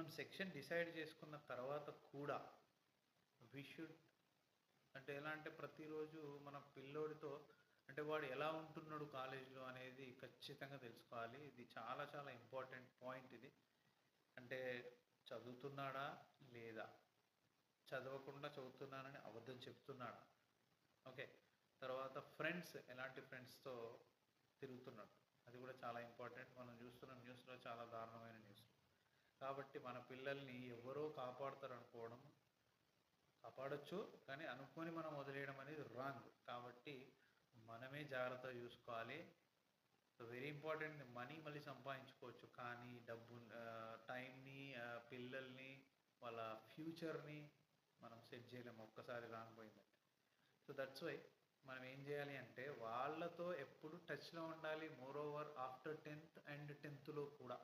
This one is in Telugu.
మనం సెక్షన్ డిసైడ్ చేసుకున్న తర్వాత కూడా వి షుడ్ అంటే ఎలా అంటే ప్రతిరోజు మన పిల్లోడితో అంటే వాడు ఎలా ఉంటున్నాడు కాలేజీలో అనేది ఖచ్చితంగా తెలుసుకోవాలి. ఇది చాలా చాలా ఇంపార్టెంట్ పాయింట్ ఇది. అంటే చదువుతున్నాడా? లేదా? చదవకుండా చదువుతున్నానని అబద్ధం చెప్తున్నాడా? ఓకే. తర్వాత ఫ్రెండ్స్ ఎలాంటి ఫ్రెండ్స్‌తో తిరుగుతున్నాడు? అది కూడా చాలా ఇంపార్టెంట్. మనం చూస్తున్న న్యూస్‌లో చాలా దారుణమైన న్యూస్‌లు. కాబట్టి మన పిల్లల్ని ఎవరో కాపాడుతారనుకోవడం కాపాడొచ్చు. కానీ అనుకోని మనం వదిలేయడం అనేది రాంగ్. కాబట్టి మనమే జాగ్రత్తగా చూసుకోవాలి. సో, వెరీ ఇంపార్టెంట్ మనీ మళ్ళీ సంపాదించుకోవచ్చు. కానీ టైంని, పిల్లల్ని, వాళ్ళ ఫ్యూచర్‌ని మనం సెట్ చేయలేము ఒక్కసారి రాంగ్ పోయిందంటే. సో, దట్స్ వై మనం ఏం చేయాలి అంటే వాళ్ళతో ఎప్పుడు టచ్‌లో ఉండాలి. Moreover after 10th and 10థ్‌లో కూడా.